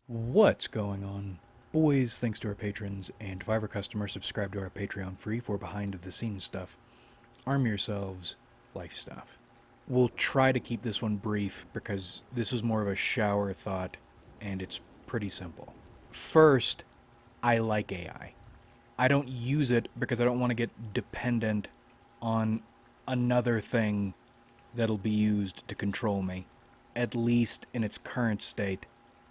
What's going on? Boys, thanks to our patrons and Fiverr customers, subscribe to our Patreon free for behind the scenes stuff. Arm yourselves, life stuff. We'll try to keep this one brief because this was more of a shower thought and it's pretty simple. First, I like AI. I don't use it because I don't want to get dependent on another thing that'll be used to control me, at least in its current state.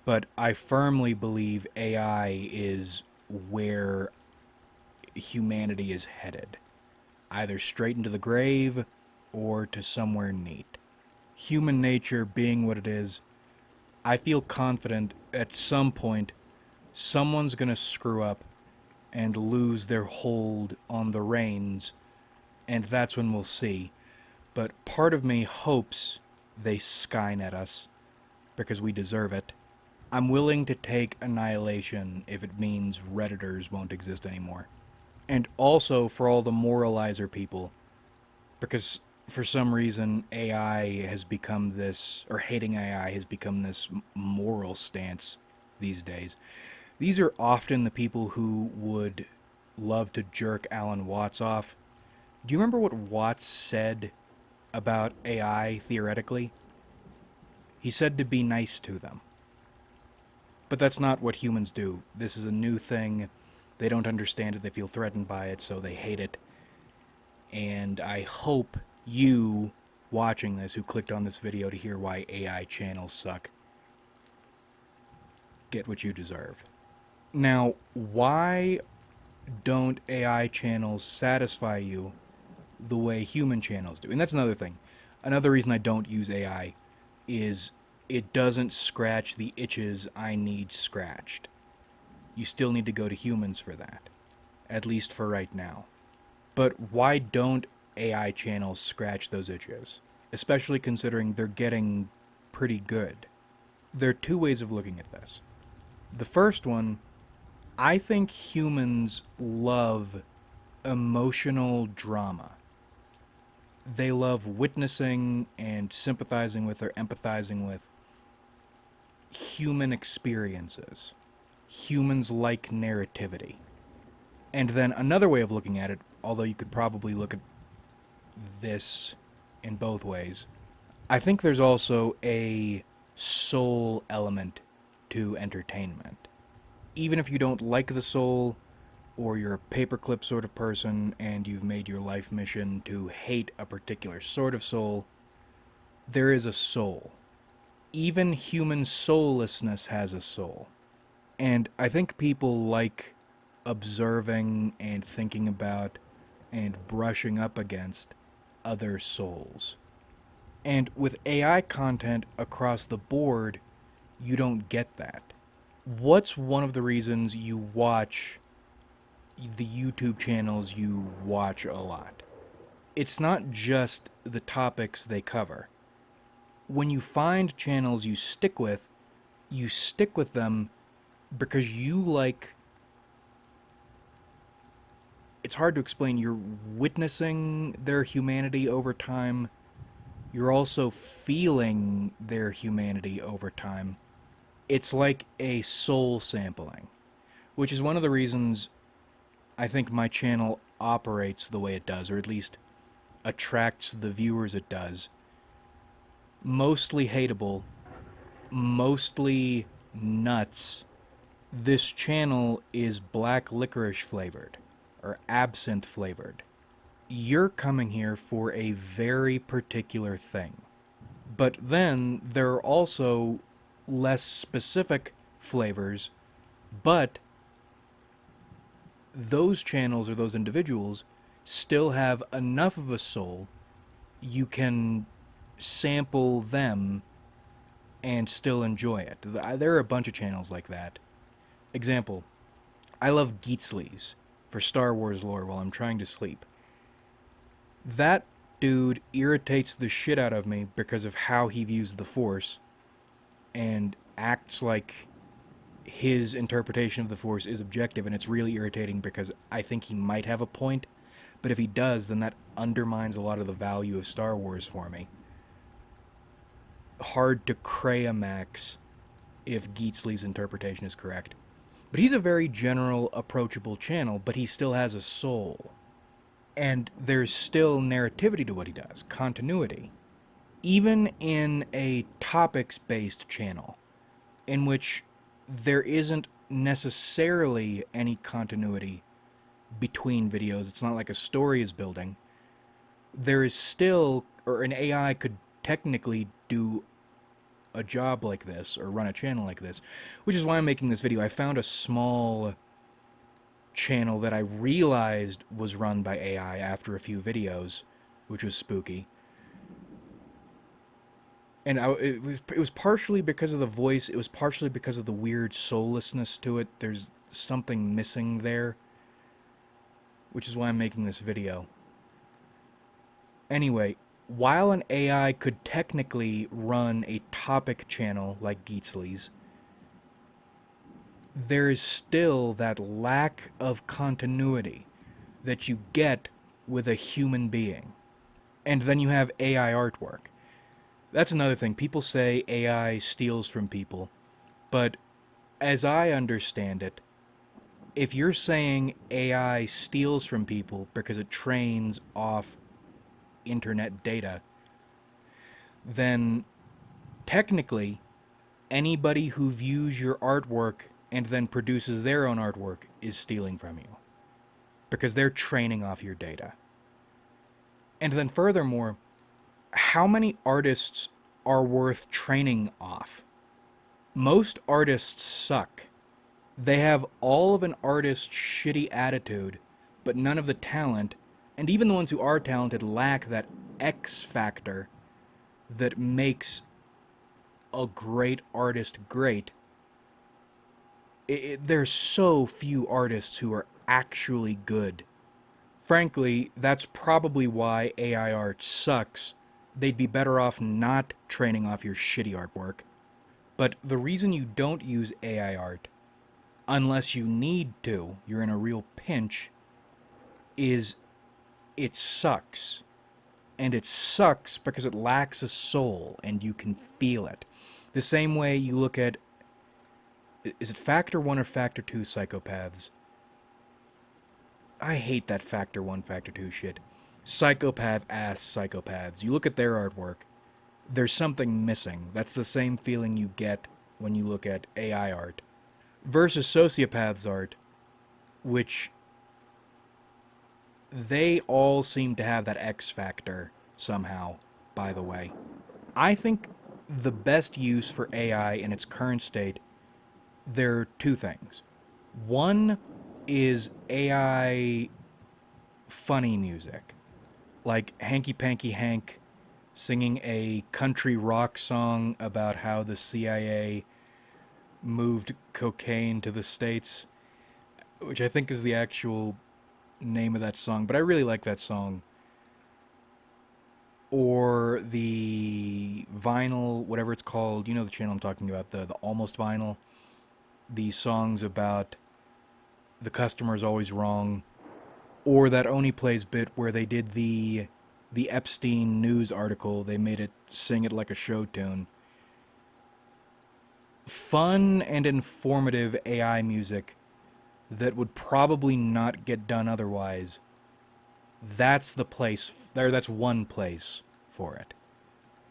But I firmly believe AI is where humanity is headed, either straight into the grave or to somewhere neat. Human nature being what it is, I feel confident at some point someone's going to screw up and lose their hold on the reins, and that's when we'll see. But part of me hopes they Skynet us because we deserve it. I'm willing to take annihilation if it means Redditors won't exist anymore. And also for all the moralizer people, because for some reason AI has become this, or hating AI has become this moral stance these days. These are often the people who would love to jerk Alan Watts off. Do you remember what Watts said about AI theoretically? He said to be nice to them. But that's not what humans do. This is a new thing. They don't understand it. They feel threatened by it, so they hate it. And I hope you watching this, who clicked on this video to hear why AI channels suck, get what you deserve. Now, why don't AI channels satisfy you the way human channels do? And that's another thing. Another reason I don't use AI is it doesn't scratch the itches I need scratched. You still need to go to humans for that, at least for right now. But why don't AI channels scratch those itches? Especially considering they're getting pretty good. There are two ways of looking at this. The first one, I think humans love emotional drama. They love witnessing and sympathizing with or empathizing with human experiences. Humans like narrativity. And then another way of looking at it, although you could probably look at this in both ways, I think there's also a soul element to entertainment. Even if you don't like the soul, or you're a paperclip sort of person and you've made your life mission to hate a particular sort of soul, there is a soul. Even human soullessness has a soul. And I think people like observing and thinking about and brushing up against other souls. And with AI content across the board, you don't get that. What's one of the reasons you watch the YouTube channels you watch a lot? It's not just the topics they cover. When you find channels you stick with them because you like. It's hard to explain. You're witnessing their humanity over time. You're also feeling their humanity over time. It's like a soul sampling, which is one of the reasons I think my channel operates the way it does, or at least attracts the viewers it does. Mostly hateable, mostly nuts. This channel is black licorice flavored, or absinthe flavored. You're coming here for a very particular thing. But then there are also less specific flavors, but those channels or those individuals still have enough of a soul you can sample them and still enjoy it. There are a bunch of channels like that. Example, I love Geetsleys for Star Wars lore while I'm trying to sleep. That dude irritates the shit out of me because of how he views the Force and acts like his interpretation of the Force is objective, and it's really irritating because I think he might have a point, but if he does, then that undermines a lot of the value of Star Wars for me. Hard to Crayamax if Geetsly's interpretation is correct. But he's a very general, approachable channel, but he still has a soul. And there's still narrativity to what he does, continuity. Even in a topics-based channel, in which there isn't necessarily any continuity between videos, it's not like a story is building, there is still, or an AI could technically do a job like this, or run a channel like this, which is why I'm making this video. I found a small channel that I realized was run by AI after a few videos, which was spooky. And it was partially because of the voice, it was partially because of the weird soullessness to it. There's something missing there, which is why I'm making this video. Anyway, while an AI could technically run a topic channel like Geetsly's, there is still that lack of continuity that you get with a human being. And then you have AI artwork. That's another thing. People say AI steals from people, but as I understand it, if you're saying AI steals from people because it trains off internet data, then technically anybody who views your artwork and then produces their own artwork is stealing from you, because they're training off your data. And then furthermore, how many artists are worth training off? Most artists suck. They have all of an artist's shitty attitude, but none of the talent, and even the ones who are talented lack that X factor that makes a great artist great. There's so few artists who are actually good. Frankly, that's probably why AI art sucks. They'd be better off not training off your shitty artwork. But the reason you don't use AI art, unless you need to, you're in a real pinch, is it sucks. And it sucks because it lacks a soul, and you can feel it. The same way you look at, is it Factor 1 or Factor 2 psychopaths? I hate that Factor 1, Factor 2 shit. Psychopath-ass psychopaths. You look at their artwork, there's something missing. That's the same feeling you get when you look at AI art. Versus sociopaths art, which they all seem to have that X factor somehow, by the way. I think the best use for AI in its current state, there are two things. One is AI funny music, like Hanky Panky Hank singing a country rock song about how the CIA moved cocaine to the States, which I think is the actual name of that song, but I really like that song. Or the vinyl, whatever it's called, you know the channel I'm talking about, the Almost Vinyl, the songs about the customer's always wrong, or that Oni Plays bit where they did the Epstein news article, they made it sing it like a show tune. Fun and informative AI music that would probably not get done otherwise. That's the place, that's one place for it.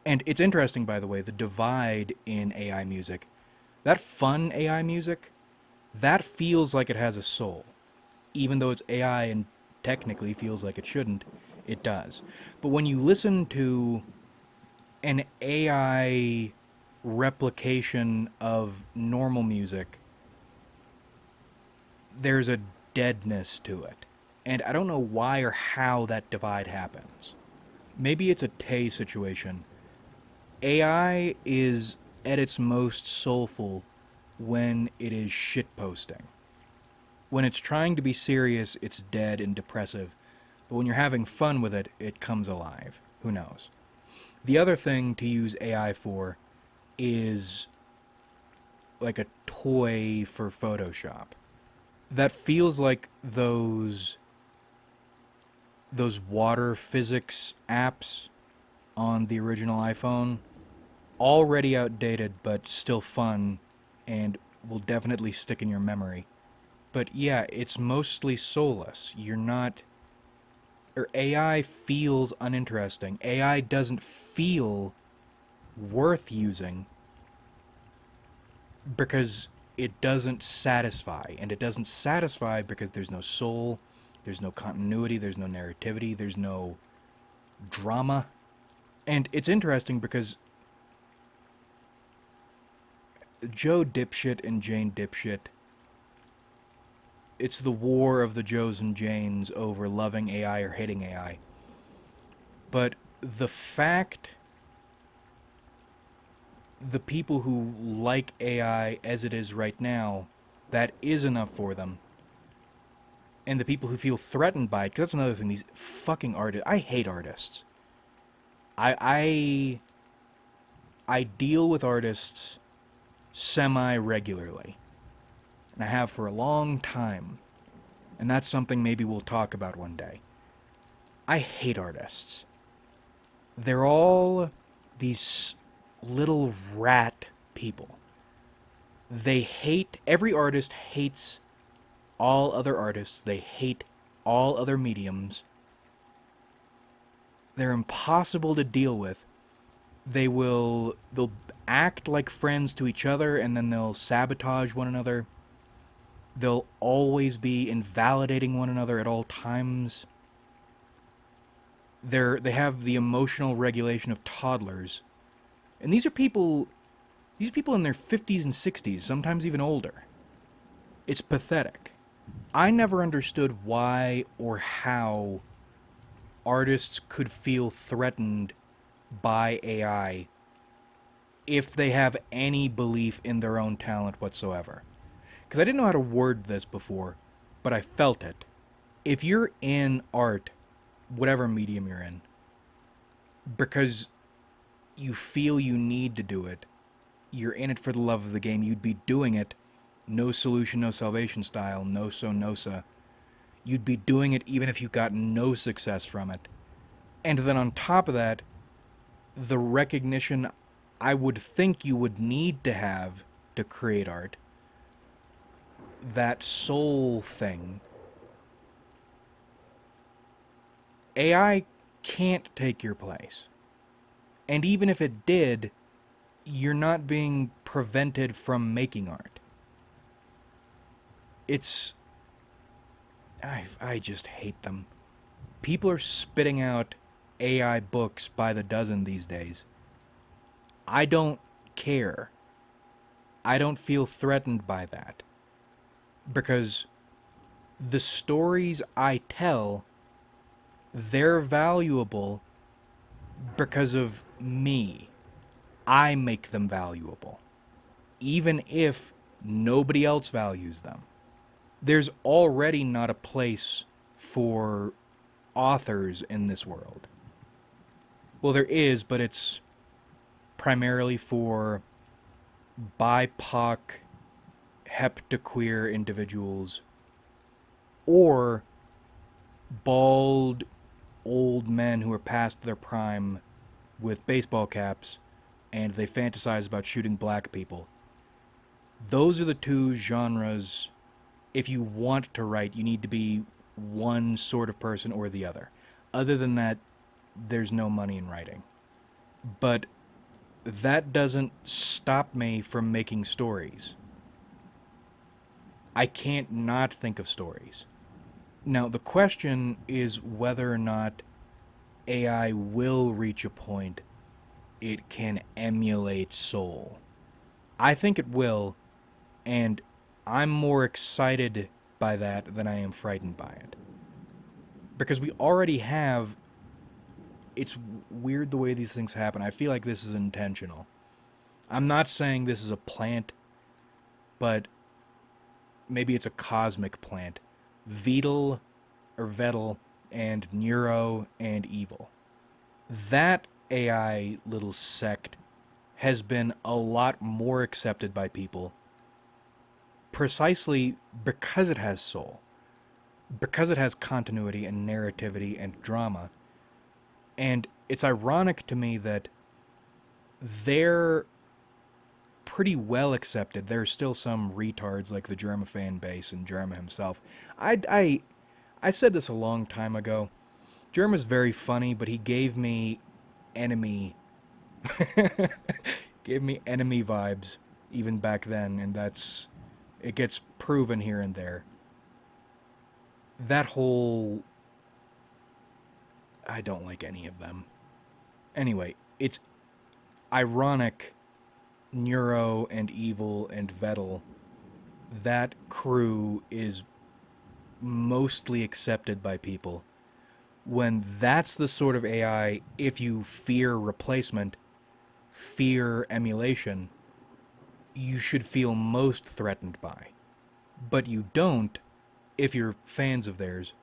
And it's interesting, by the way, the divide in AI music. That fun AI music, that feels like it has a soul. Even though it's AI and technically feels like it shouldn't, it does. But when you listen to an AI replication of normal music, there's a deadness to it. And I don't know why or how that divide happens. Maybe it's a Tay situation. AI is at its most soulful when it is shitposting. When it's trying to be serious, it's dead and depressive. But when you're having fun with it, it comes alive. Who knows? The other thing to use AI for is like a toy for Photoshop. That feels like those water physics apps on the original iPhone. Already outdated, but still fun and will definitely stick in your memory. But yeah, it's mostly soulless. You're not. Or AI feels uninteresting. AI doesn't feel worth using because it doesn't satisfy. And it doesn't satisfy because there's no soul, there's no continuity, there's no narrativity, there's no drama. And it's interesting because Joe Dipshit and Jane Dipshit, it's the war of the Joes and Janes over loving AI or hating AI. But the fact the people who like AI as it is right now, that is enough for them. And the people who feel threatened by it, because that's another thing, these fucking artists. I hate artists. I I deal with artists semi-regularly. And I have for a long time. And that's something maybe we'll talk about one day. I hate artists. They're all these little rat people. They hate, every artist hates all other artists. They hate all other mediums. They're impossible to deal with. They'll act like friends to each other and then they'll sabotage one another. They'll always be invalidating one another at all times. They have the emotional regulation of toddlers. And these people in their 50s and 60s, sometimes even older. It's pathetic. I never understood why or how artists could feel threatened by AI if they have any belief in their own talent whatsoever. Because I didn't know how to word this before, but I felt it. If you're in art, whatever medium you're in, because you feel you need to do it, you're in it for the love of the game, you'd be doing it no solution, no salvation style, no so nosa. You'd be doing it even if you got no success from it. And then on top of that, the recognition I would think you would need to have to create art, that soul thing, AI can't take your place. And even if it did, you're not being prevented from making art. It's... I just hate them. People are spitting out AI books by the dozen these days. I don't care. I don't feel threatened by that. Because the stories I tell, they're valuable because of me. I make them valuable. Even if nobody else values them. There's already not a place for authors in this world. Well, there is, but it's primarily for BIPOC, heptaqueer individuals, or bald old men who are past their prime with baseball caps and they fantasize about shooting black people. Those are the two genres. If you want to write, you need to be one sort of person or the other. Other than that, there's no money in writing. But that doesn't stop me from making stories. I can't not think of stories. Now, the question is whether or not AI will reach a point it can emulate soul. I think it will, and I'm more excited by that than I am frightened by it. Because we already have... It's weird the way these things happen. I feel like this is intentional. I'm not saying this is a plant, but maybe it's a cosmic plant. Vedal, or Vedal, and Neuro, and Evil. That AI little sect has been a lot more accepted by people precisely because it has soul. Because it has continuity and narrativity and drama. And it's ironic to me that their pretty well accepted. There are still some retards like the Germa fan base and Germa himself. I said this a long time ago. Germa's very funny, but he enemy gave me enemy vibes even back then, and that's it gets proven here and there. That whole I don't like any of them. Anyway, it's ironic Neuro and Evil and Vettel, that crew is mostly accepted by people. When that's the sort of AI, if you fear replacement, fear emulation, you should feel most threatened by. But you don't if you're fans of theirs,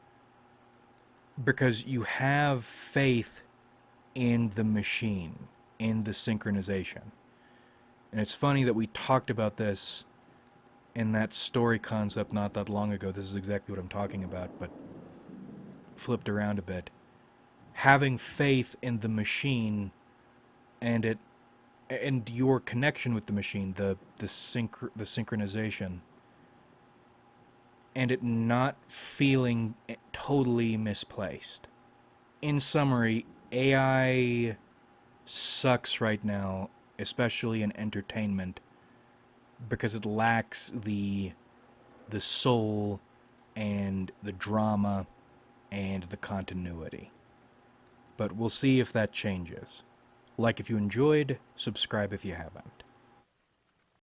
because you have faith in the machine, in the synchronization. And it's funny that we talked about this in that story concept not that long ago. This is exactly what I'm talking about, but flipped around a bit. Having faith in the machine and it and your connection with the machine, the synchronization, and it not feeling totally misplaced. In summary, AI sucks right now, especially in entertainment, because it lacks the soul and the drama and the continuity. But we'll see if that changes. Like if you enjoyed, subscribe if you haven't.